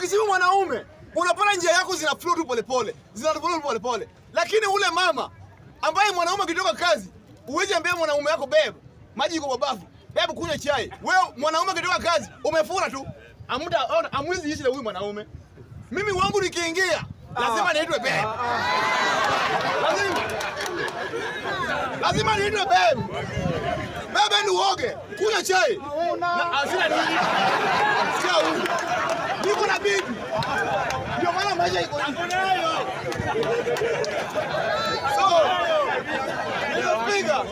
ukisimu mwanaume unapata njia yako zina flow tu polepole, polepole. Lakini ule mama ambaye mwanaume akitoka kazi, uweje ambia mwanaume wako babe, maji iko kwa bafu, babe kunywa chai. Wewe mwanaume akitoka kazi umefura tu. Amwezi ishi na huyu mwanaume. Mimi wangu nikiingia lazima niitwe babe. Lazima niitwe babe. Babe ni uoge, kunywa chai. Na asina nini? Sio huyu. Niko na bibi. Ndio maana maisha iko hivi. So, Speaker,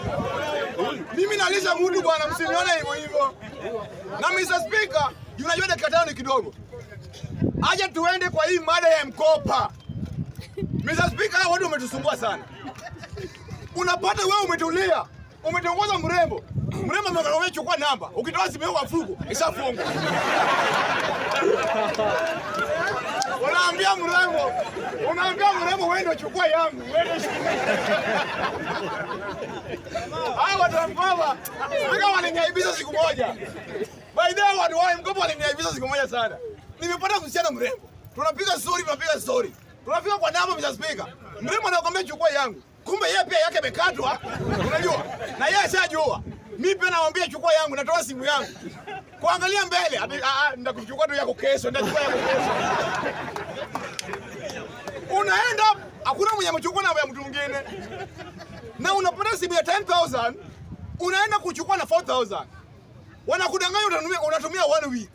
mimi nalisha mtu bwana, msinione hivyo. Na Mr. Speaker, unajua dakika 5 ni kidogo. Aje tuende kwa hii mada ya mkopa. Mr. Speaker, watu umetusumbua sana. Unapata wewe umetulia, umetongoza mrembo. Mrembo amekwambia chukua namba. Ukitoa simu yako afuko, ishafungwa. Unaambia mrembo wewe ndio chukua yangu. Hao watu wa mkopa, sika waliniaibisha siku moja. By the way, watu wa mkopa waliniaibisha siku moja sana. Nimepata msichana mrembo. Tunapiga story. Tunafika kwa namba Mr. Speaker. Mrembo anakuambia chukua yangu. Kumbe yeye pia yake imekatwa. Unajua? Na yeye ashajua. Mimi pia naambia chukua yangu, natoa simu yangu. Kuangalia mbele, nitakuchukua tu yako kesho, nitachukua yako kesho. Unaenda, hakuna mwenye amechukua namba ya mtu mwingine. Na unapata simu ya 10,000, unaenda kuchukua na 4,000. Wanakudanganya unatumia 1 week.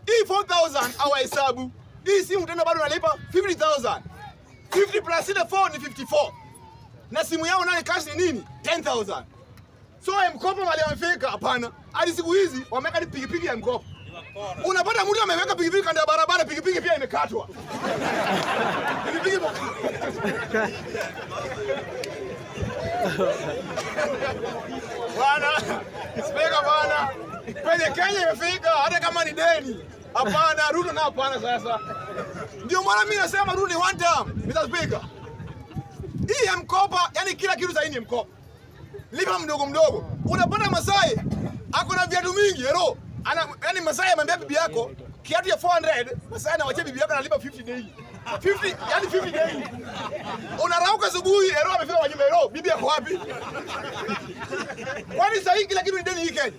Hii 4,000 hawahesabu. Hii simu tena bado unalipa 50,000. 50 plus 4 ni 54. Na simu yao nani cash ni nini? 10,000. So mkopo mali amefika hapana. Hadi siku hizi wameweka pikipiki ya mkopo. Unapata mtu ameweka pikipiki kando ya barabara, pikipiki pia imekatwa. Pikipiki bwana, Speaker bwana. Kwenye Kenya imefika hata kama ni deni. Hapana, Ruto na hapana sasa. Ndio maana mimi nasema Ruto ni one time, Mr. Speaker. Hii ya mkopa, yani kila kitu sasa ni mkopa. Lipa mdogo. Unapata Masai ako na viatu mingi, yani Masai amemwambia bibi yako kiatu ya 400, Masai anawacha bibi yako analipa 50 daily. 50 daily. Unarauka asubuhi, amefika wajumbe, bibi yako wapi? Kwani sasa kila kitu ni deni hii Kenya?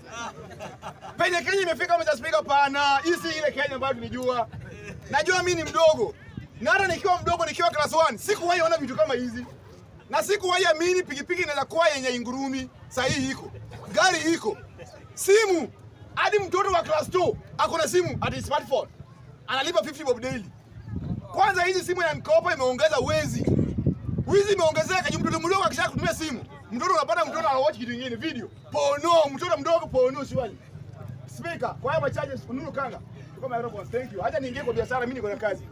Penye Kenya imefika Mr. Speaker pana, hii si ile Kenya ambayo tunijua. Najua mimi ni mdogo. Na hata nikiwa mdogo nikiwa class 1, sikuwahi ona vitu kama hizi. Na sikuwahi amini pikipiki inaweza kuwa yenye ingurumi, sahihi iko. Gari iko. Simu, hadi mtoto wa class 2 ako na simu hadi smartphone. Analipa 50 bob daily. Kwanza hizi simu ya mkopo imeongeza wezi. Wizi imeongezeka, mtoto mdogo akisha kutumia simu. Mtoto unapata mtoto anawatch kitu kingine video. Pono, mtoto mdogo pono swali. Speaker, kwa haya charges Nuru Kanga. Kama Aeroport, thank you. Acha niingie kwa biashara, mimi niko na kazi.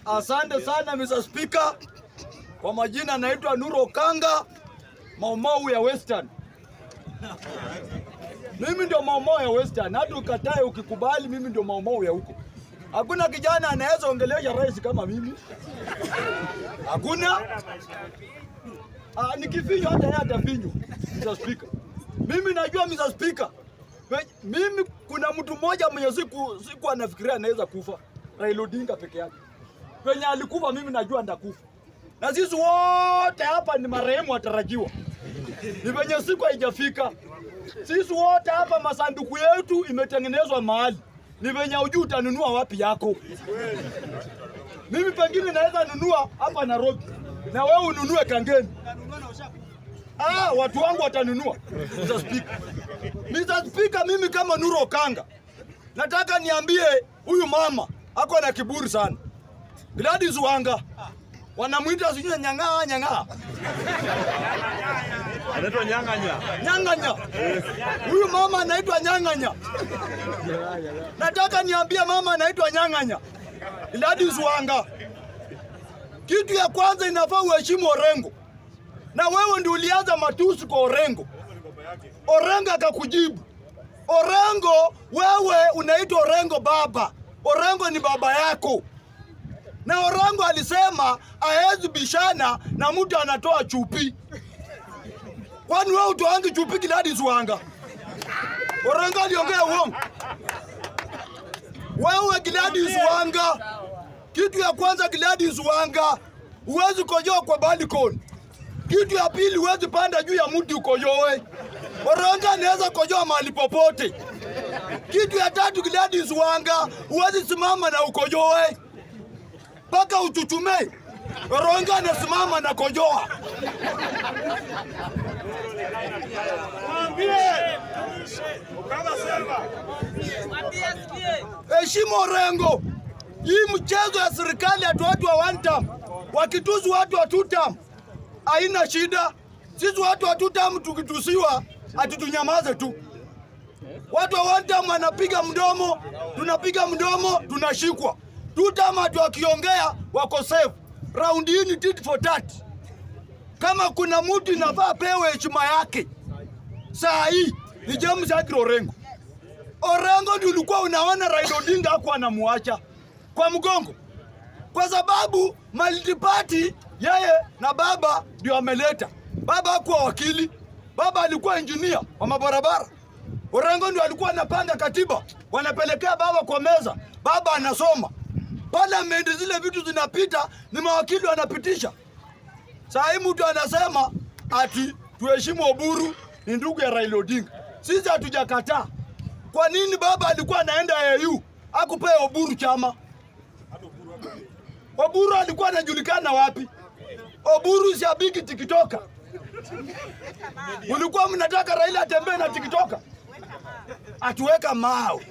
Asante sana Mr. Speaker. Kwa majina naitwa Nuru Kanga, Maumau ya Western. Mimi ndio Maumau ya Western. Hata ukatae ukikubali mimi ndio Maumau ya huko. Hakuna kijana anaweza ongelea rais kama mimi. Hakuna. Nikifinyo hata yeye atafinyo. Mr. Speaker. Mimi najua Mr. Speaker. Mimi kuna mtu mmoja mwenye siku anafikiria anaweza kufa. Raila Odinga peke yake. Penye alikufa mimi najua ndakufa. Na sisi wote hapa ni marehemu watarajiwa. Ni penye siku haijafika. Sisi wote hapa masanduku yetu imetengenezwa mahali. Ni penye hujui utanunua wapi yako. Mimi pengine naweza nunua hapa Nairobi. Na wewe ununue Kangeni. Watu wangu watanunua. Mr. Speaker. Mr. Speaker, mimi kama Nuru Kanga nataka niambie huyu mama ako na kiburi sana. Gladys Wanga wanamuita sijui nyang'aa. Anaitwa Nyang'anya. Huyu mama anaitwa Nyang'anya. Nataka niambie mama anaitwa Nyang'anya. Gladys Wanga. Kitu ya kwanza inafaa uheshimu Orengo. Na wewe ndio ulianza matusi kwa Orengo. Orengo akakujibu. Orengo, wewe unaitwa Orengo baba. Orengo ni baba yako. Na Orengo alisema haezi bishana na mtu anatoa chupi. Kwani wewe utoangi chupi Gladys Wanga? Orengo aliongea uongo. Wewe Gladys Wanga, kitu ya kwanza Gladys Wanga, huwezi kojoa kwa balcony. Kitu ya pili, huwezi panda juu ya mti ukojoe. Orengo anaweza kojoa mahali popote. Kitu ya tatu Gladys Wanga, huwezi simama na ukojoe mpaka uchuchume. Orengo anasimama na kojoa. Heshima Orengo. Hii mchezo ya serikali watu wa one term wakituzi watu wa two term haina shida. Sisi watu wa two term tukitusiwa atutunyamaze tu. Watu wa one term wanapiga mdomo, tunapiga mdomo, tunashikwa. Two term watu wakiongea wako safe. Round hii ni tit for tat. Kama kuna mtu inafaa pewe heshima yake, saa hii ni James Aggrey Orengo. Orengo ndio ulikuwa unaona Raila Odinga hakuwa anamuacha kwa mgongo, kwa sababu multiparty yeye na baba ndio ameleta. Baba hakuwa wakili, baba alikuwa engineer wa mabarabara. Orengo ndio alikuwa anapanga katiba, wanapelekea baba kwa meza, baba anasoma. Parliament zile vitu zinapita, ni mawakili wanapitisha. Saa hii mtu anasema ati tuheshimu Oburu, ni ndugu ya Raila Odinga. Sisi hatujakataa. Kwa nini baba alikuwa anaenda AU akupea Oburu chama? Oburu alikuwa anajulikana wapi? Oburu shabiki TikToker. Mulikuwa mnataka Raila atembee na TikToker? Atuweka mao.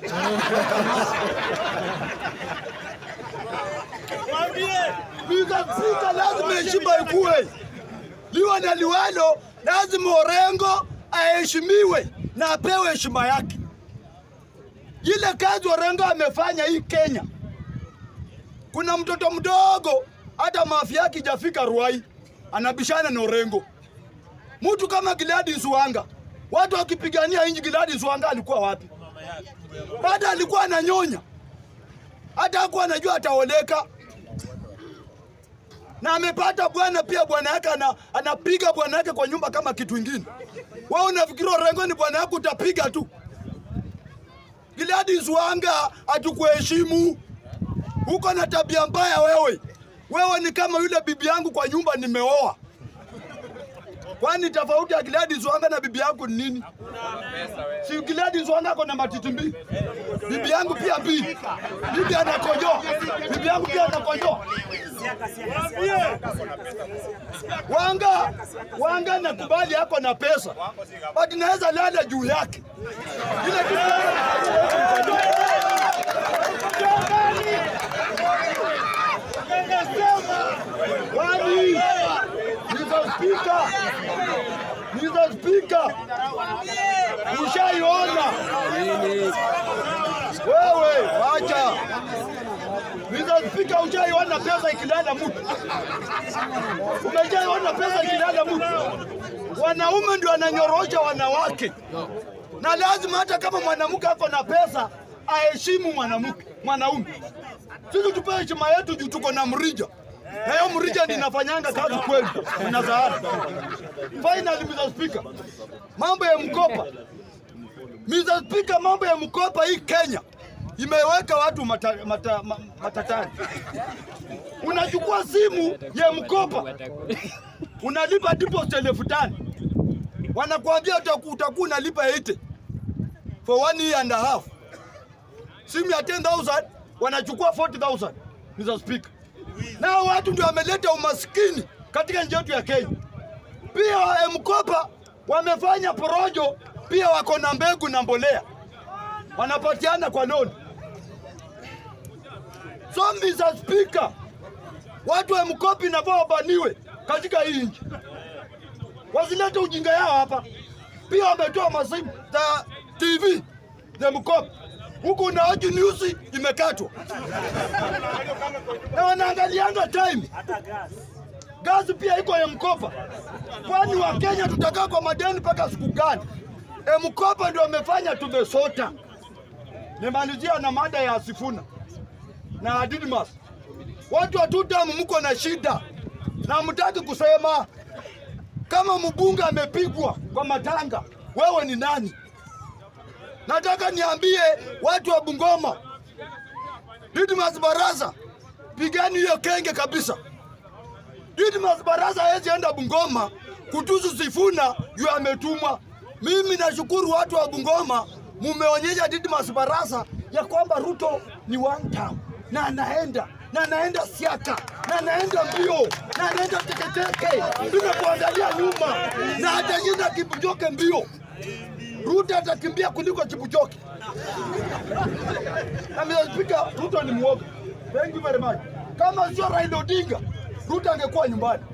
Sika lazima heshima ikuwe. Liwa na liwalo, lazima Orengo aheshimiwe na apewe heshima yake. Ile kazi Orengo amefanya hii Kenya. Kuna mtoto mdogo hata mafia yake hajafika Ruai anabishana na Orengo. Mtu kama Gladys Wanga, watu wakipigania inji, Gladys Wanga alikuwa wapi? Baada alikuwa ananyonya. Hata hakuwa anajua ataoleka. Na amepata bwana pia, bwana yake anapiga bwana yake kwa nyumba kama kitu kingine. Wewe unafikiri Orengo ni bwana yako utapiga tu? Gladys Wanga hatukuheshimu. Uko na tabia mbaya wewe. Wewe ni kama yule bibi yangu kwa nyumba nimeoa. Kwani tofauti ya Gladys Wanga na bibi yangu ni nini? Si Gladys Wanga ako na matiti mbili. Bibi yangu pia mbili. Bibi anakojoa. Bibi yangu pia anakojoa. Wanga nakubali yako na pesa. But naweza lala juu yake. Ile kitu Mr. Speaker, ushaiona wewe, wacha. Mr. Speaker, ushaiona pesa ikilala mtu? Umejaiona pesa ikilala mtu? Wanaume ndio wananyorosha wanawake, na lazima hata kama mwanamke ako na pesa aheshimu mwanaume. Sisi tupewe heshima yetu juu tuko na mrija. Na hiyo mrija ndio inafanyanga kazi kweli. Inazaara. Finally, Mr. Speaker, mambo ya mkopa. Mr. Speaker, mambo ya mkopa hii Kenya imeweka watu matatani. Unachukua simu ya mkopa, unalipa deposit 5,000. Wanakuambia utakuwa unalipa 80 for 1 year and a half. Simu ya 10,000 wanachukua 40,000. Mr. Speaker, na watu ndio wameleta umaskini katika nchi yetu ya Kenya. Pia mkopa wamefanya porojo, pia wako na mbegu na mbolea wanapatiana kwa loan. So Mr. Speaker, watu wa mkopi nafaa wabaniwe katika hii nchi. Wasilete ujinga yao hapa. Pia wametoa masimu za TV za mkopi. Huku na Haji News imekatwa. Na wanaangalianga time. Gazi pia iko ya mkopa. Kwani wa Kenya tutakaa kwa madeni mpaka siku gani? Mkopa ndio wamefanya tumesota. Nimalizia na mada ya Sifuna na Didmas. watu wa tutam mko na shida na mtaki kusema. Kama mbunge amepigwa kwa matanga, wewe ni nani? Nataka niambie watu wa Bungoma, Didmus Barasa, pigani hiyo kenge kabisa. Didmus Barasa hawezi enda Bungoma kutusu Sifuna yu ametumwa. Mimi nashukuru watu wa Bungoma, mumeonyesha Didmus Barasa ya kwamba Ruto ni one term na anaenda siaka na anaenda mbio na anaenda teketeke bila kuangalia nyuma na atashinda Kipchoge mbio. Ruto atakimbia kuliko Kipchoge. Na Mr. Speaker, Ruto ni mwoga. Thank you very much. Kama sio Raila Odinga, Ruto angekuwa nyumbani.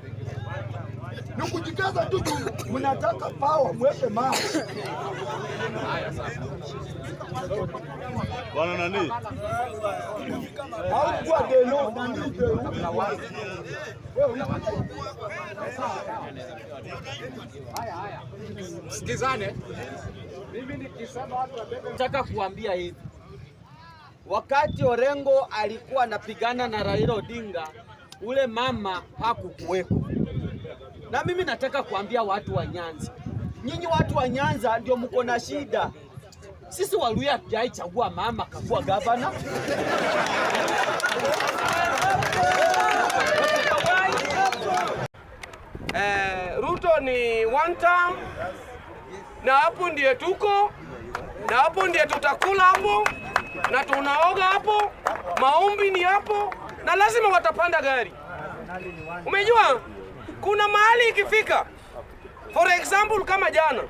Ni kujikaza tu, mnataka power mweke mama. Bwana nani? Au kwa deno nani Sikizane. Mimi nikisema watu nataka kuambia hivi. Wakati Orengo alikuwa anapigana na Raila Odinga, ule mama hakukuweko. Na mimi nataka kuambia watu wa Nyanza. Nyinyi watu wa Nyanza ndio mko na shida. Sisi Waluya hatujaichagua mama kakuwa gavana. Ruto ni one term, na hapo ndiye tuko, na hapo ndiye tutakula hapo, na tunaoga hapo, maombi ni hapo, na lazima watapanda gari. Umejua kuna mahali ikifika, for example kama jana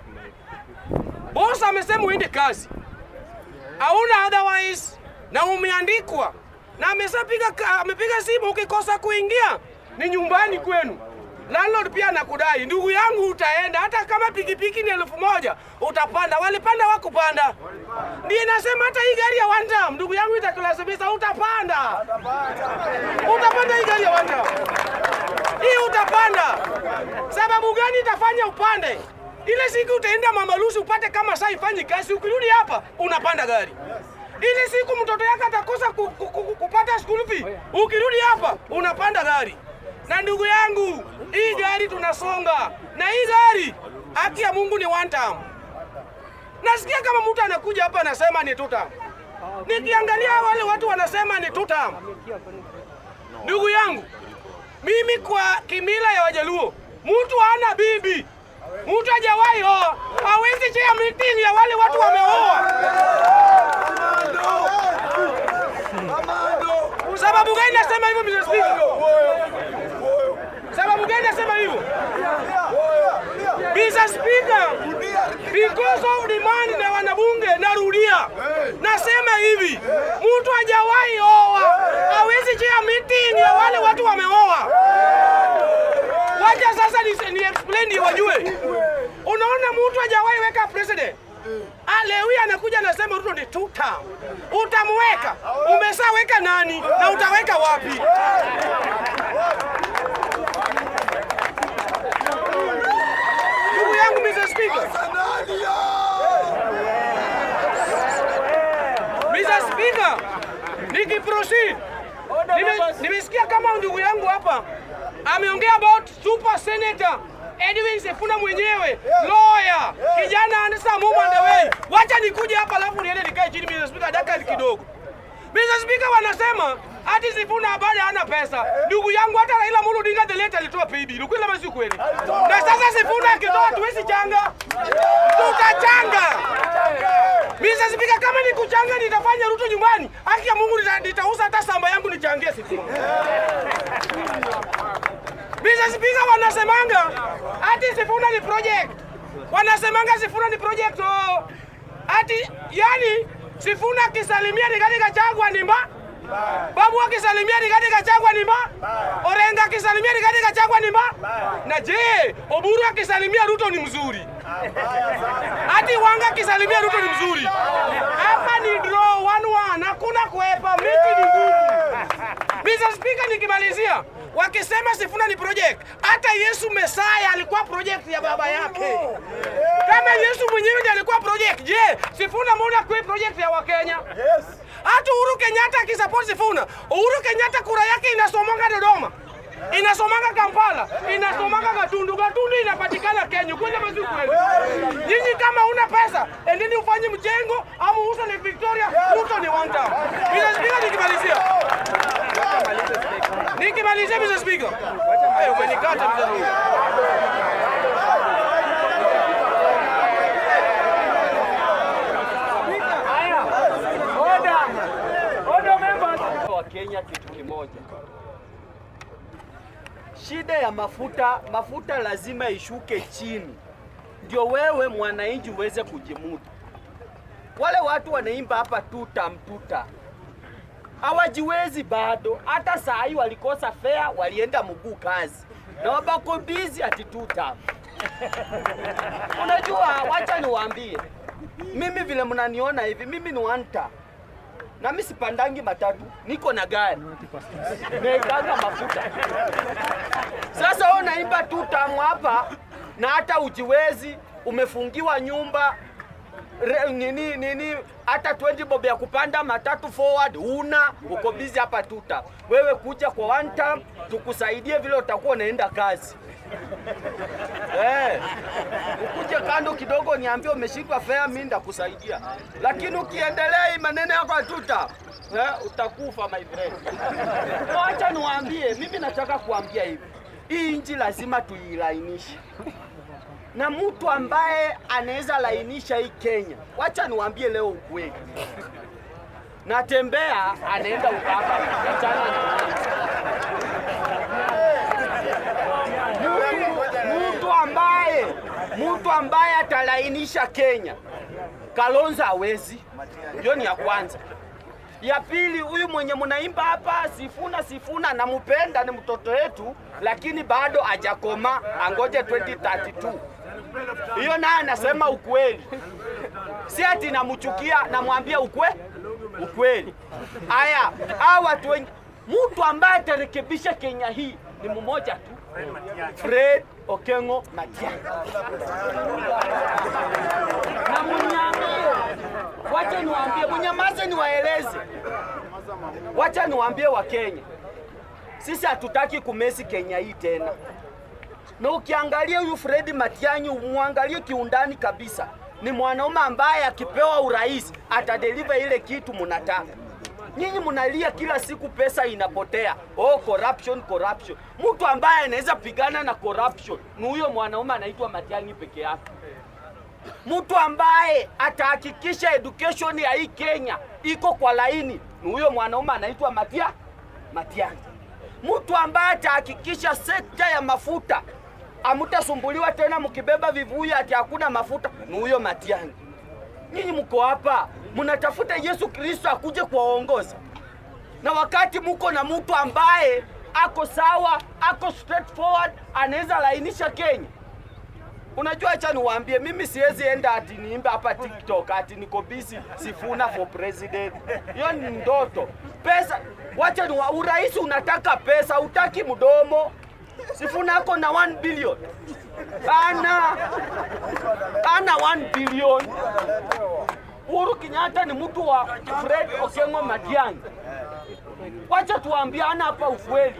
boss amesema uende kazi, hauna otherwise na umeandikwa na amepiga simu, ukikosa kuingia ni nyumbani kwenu. Landlord pia nakudai, ndugu yangu utaenda, hata kama pikipiki ni 1000 utapanda. Walipanda wakupanda. Ndiye nasema hata hii gari ya one term, ndugu yangu itakulazimisha utapanda. Utapanda hii gari ya one term. Hii utapanda. Sababu gani itafanya upande? Ile siku utaenda Mama Lucy upate kama saa ifanyi kazi, ukirudi hapa unapanda gari. Ile siku mtoto yako atakosa kupata school fee, ukirudi hapa unapanda gari. Na ndugu yangu, hii gari tunasonga. Na hii gari, haki ya Mungu ni one term. Nasikia kama mtu anakuja hapa anasema ni two term. Nikiangalia wale watu wanasema ni two term. Ndugu yangu, mimi kwa kimila ya Wajaluo, mtu hana bibi, mtu hajawahi oa, hawezi chia meeting ya wale watu wameoa. Sababu gani nasema hivyo Mr. Speaker? Sababu gani nasema hivyo? Mr. Speaker, because of demand na wanabunge, narudia. Nasema hivi, mtu hajawahi oa, hawezi chia meeting ya wale watu wameoa. Wacha sasa ni explain wajue. Unaona mtu hajawahi weka president. Leo anakuja anasema Ruto ni two term. Utamweka. Umeshaweka nani na utaweka wapi? Ndugu yangu Mr. Speaker. Mr. Speaker, nikiproceed. Nimesikia kama ndugu yangu hapa ameongea about super senator Edwin Sifuna mwenyewe, lawyer, kijana anasa move on the way. Wacha nikuje hapa alafu niende nikae chini Mr. Speaker dakika kidogo. Mr. Speaker, wanasema ati Sifuna bado hana pesa. Ndugu yangu, hata Raila Amolo Odinga the late alitoa PB. Ukweli ama si kweli? Na sasa Sifuna akitoa tuwezi changa. Tutachanga. Mr. Speaker, kama ni kuchanga nitafanya Ruto nyumbani. Haki ya Mungu nitauza hata samba yangu nichangie Sifuna. Mr. Speaker, wanasemanga ati Sifuna ni project. Wanasemanga Sifuna ni project. Ati yani Sifuna akisalimia Rigathi Gachagua ni mba. Babu akisalimia Rigathi Gachagua ni mba. Orenga akisalimia Rigathi Gachagua ni mba. Na je, Oburu akisalimia Ruto ni mzuri? Ati Wanga akisalimia Ruto ni mzuri? Hapa ni draw 1-1, hakuna kuepa, miti ni ngumu. Mr. Speaker, nikimalizia, wakisema Sifuna ni project, hata Yesu Mesaya alikuwa project ya baba yake. Kama Yesu mwenyewe ndiye alikuwa project, je, Sifuna mbona kwa project ya Wakenya? Yes. Hata Uhuru Kenyatta akisupport Sifuna, Uhuru Kenyatta kura yake inasomanga Dodoma, inasomanga Kampala, inasomanga Gatundu, Gatundu inapatikana Kenya. Kwani mazuri kweli? Nyinyi kama una pesa, endeni ufanye mjengo ama uuze Lake Victoria, Ruto ni one time. Mr. Speaker, nikimalizia Mr. Speaker. Hayo umenikata Mr. Speaker. Kenya kitu kimoja. Shida ya mafuta lazima ishuke chini, ndio wewe mwananchi uweze kujimudu. Wale watu wanaimba hapa tuta hawajiwezi bado. Hata saa hii walikosa fare, walienda mguu kazi na wabako busy ati tuta. Unajua, wacha niwaambie, mimi vile mnaniona hivi, mimi ni wanta na mimi sipandangi matatu, niko na gari naikanga mafuta. Sasa wewe unaimba tu tamu hapa na hata ujiwezi, umefungiwa nyumba nini hata 20 bob ya kupanda matatu forward una, uko busy hapa tuta. Wewe kuja kwa one time tukusaidie vile utakuwa unaenda kazi. Ukuje kando kidogo niambie umeshindwa fare, mimi ndakusaidia. Lakini ukiendelea hii maneno yako tuta, utakufa my friend. Acha niwaambie, mimi nataka kuambia hivi. Hii nchi lazima tuilainishe. Na mtu ambaye anaweza lainisha hii Kenya, wacha niwaambie leo ukweli. Natembea anaenda ukapa, achana na mtu ambaye atalainisha Kenya. Kalonzo hawezi. Hiyo ni ya kwanza. Ya pili, huyu mwenye mnaimba hapa Sifuna namupenda, ni mtoto wetu, lakini bado hajakoma, angoje 2032. Hiyo naye anasema ukweli. Si ati namchukia, namwambia ukweli. Haya, hawa watu wengi, mtu ambaye atarekebisha Kenya hii ni mmoja tu. Fred Okengo Matiang'i. Na mnyambie, wacha niwaambie, mnyamaze niwaeleze. Wacha niwaambie wa Kenya, sisi hatutaki kumesi Kenya hii tena. Na ukiangalia huyu Fred Matiang'i, muangalie kiundani kabisa. Ni mwanaume ambaye akipewa urais atadeliver ile kitu mnataka. Nyinyi mnalia kila siku pesa inapotea. Corruption. Mtu ambaye anaweza pigana na corruption ni huyo mwanaume anaitwa Matiang'i peke yake. Mtu ambaye atahakikisha education ya hii Kenya iko kwa laini ni huyo mwanaume anaitwa Matiang'i. Mtu ambaye atahakikisha sekta ya mafuta amutasumbuliwa tena mkibeba vivuyu ati hakuna mafuta ni huyo Matiang'i. Nyinyi mko hapa mnatafuta Yesu Kristo akuje kuwaongoza, na wakati mko na mtu ambaye ako sawa, ako straightforward, anaweza lainisha Kenya. Unajua, acha niwaambie, mimi siwezi enda ati niimbe hapa TikTok ati niko busy Sifuna for president. Hiyo ni ndoto. Pesa, wacha ni urais unataka pesa, utaki mdomo. Sifuna ako na 1 billion. Ana 1 billion. Uhuru Kenyatta ni mtu wa Fred Okengo Matiang'i. Wacha tuambiana hapa ukweli.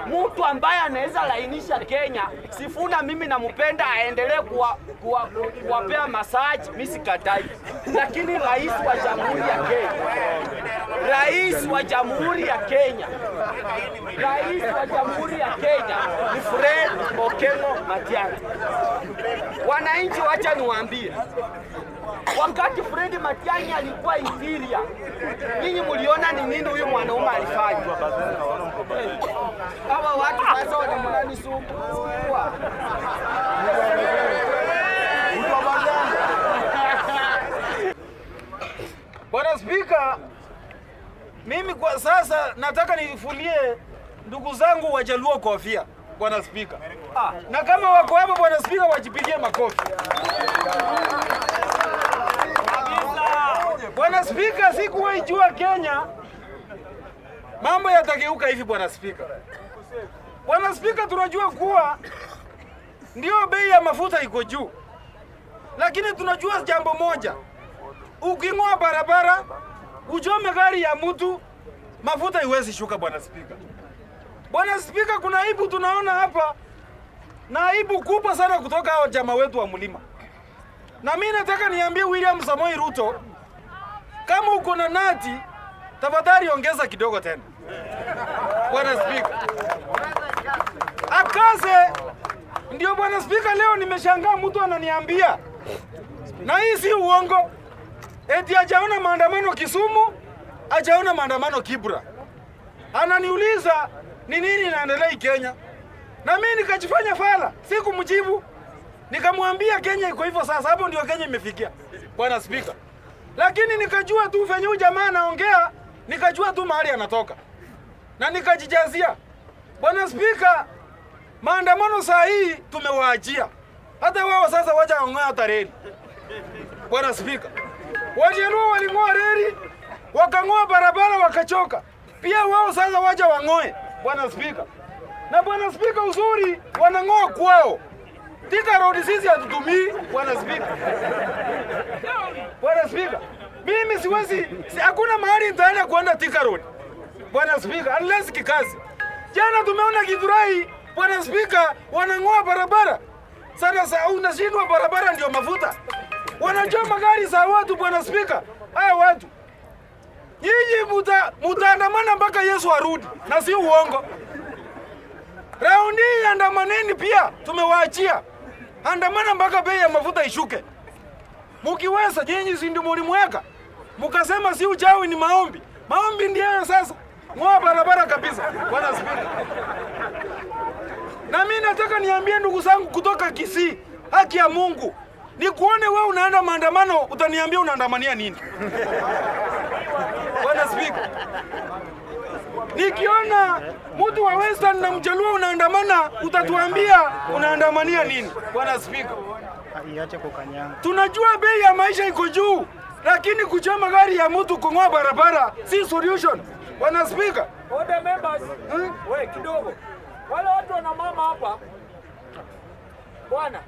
Mtu ambaye anaweza lainisha Kenya, Sifuna mimi nampenda, aendelee kuwapea massage, mimi sikatai. Lakini rais wa Jamhuri ya Kenya ni Fred Okengo Matiang'i. Wananchi, wacha niwaambie, wakati Fred Matiang'i alikuwa interior, ninyi mliona ni nini huyu mwanaume alifanya? Hawa watu sasa wananisumbua. Bwana Spika, mimi kwa sasa nataka nifulie ndugu zangu Wajaluo kofia, Bwana Spika. Na kama wako hapo Bwana Spika, wajipigie makofi. Bwana Spika, sikuwahi jua Kenya mambo yatageuka hivi Bwana Spika. Bwana Spika, tunajua kuwa ndio bei ya mafuta iko juu, lakini tunajua jambo moja, uking'oa barabara uchome gari ya mtu, mafuta iwezi shuka bwana Spika. Bwana Spika, kuna aibu tunaona hapa, na aibu kubwa sana kutoka hao jamaa wetu wa mlima. Na mimi nataka niambie William Samoei Ruto, kama uko na nati, tafadhali ongeza kidogo tena. Bwana Spika, akaze. Ndio Bwana Spika, leo nimeshangaa mtu ananiambia, na hii si uongo, eti hajaona maandamano Kisumu, hajaona maandamano Kibra. Ananiuliza ni nini inaendelea Kenya, na mimi nikajifanya fala, sikumjibu. Nikamwambia Kenya iko hivyo sasa, hapo ndio Kenya imefikia Bwana Spika. Lakini nikajua tu venye huyu jamaa anaongea, nikajua tu mahali anatoka, na nikajijazia. Bwana Spika, maandamano saa hii tumewaachia, hata wao sasa wacha wang'oe hata reli. Bwana Spika, Wajaluo waling'oa reli, wakang'oa barabara, wakachoka. Pia wao sasa wacha wang'oe Bwana Spika. Na Bwana Spika, uzuri wanang'oa kwao. Thika Road sisi hatutumii Bwana Spika. Bwana Spika, mimi siwezi, hakuna mahali nitaenda kuenda Thika Road Bwana Spika, unless kikazi. Jana tumeona Githurai Bwana Spika, wanang'oa barabara. Sasa unashindwa barabara ndio mafuta. Wanachoma gari za watu Bwana Spika. Haya watu, nyinyi mutaandamana mpaka Yesu arudi, na si uongo. Raundi andamaneni pia, tumewaachia. Andamana mpaka bei ya mafuta ishuke. Mukiweza nyinyi si ndio mlimweka. Mukasema si uchawi ni maombi. Maombi ndio sasa. Ng'oa barabara kabisa Bwana Spika. Na mimi nataka niambie ndugu zangu kutoka Kisii, haki ya Mungu, ni kuone wewe unaenda maandamano, utaniambia unaandamania nini? Bwana Spika, nikiona mtu wa Western na Mjaluo unaandamana, utatuambia unaandamania nini? Bwana Spika, tunajua bei ya maisha iko juu, lakini kuchoma gari ya mtu, kung'oa barabara si solution. Bwana Spika, Order members. Wewe kidogo. Wale watu wana mama hapa. Bwana.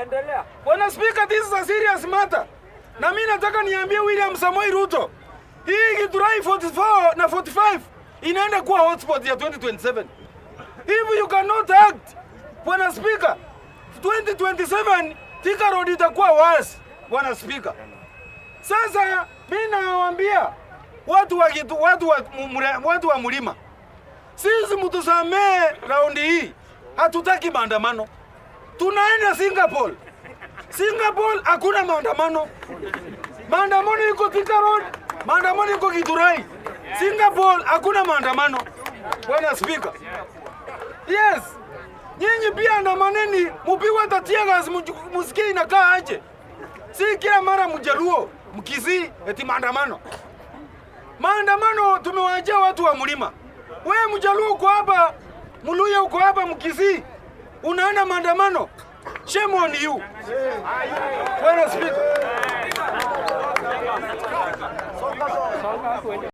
Endelea. Bwana Spika, this is a serious matter. Na mimi nataka niambie William Samoei Ruto, hii Githurai 44 na 45 inaenda kuwa hotspot ya 2027. If you cannot act, Bwana Spika, 2027 Thika Road itakuwa worse Bwana Spika. Sasa mimi nawaambia watu wa mlima, sisi mtusamee raundi hii, hatutaki maandamano. Tunaenda Singapore. Singapore hakuna maandamano. Maandamano iko Thika Road, maandamano iko Githurai. Singapore hakuna maandamano Bwana Spika. Yes, nyinyi pia andamaneni, mupigwe hata tear gas, musikie inakaa aje. Si kila mara Mjaluo, Mkisii eti maandamano. Maandamano tumewaachia watu wa mlima. Wewe Mjaluo uko hapa, Mluya uko hapa, Mkisii unaenda maandamano. Shame on you. Bwana Spika.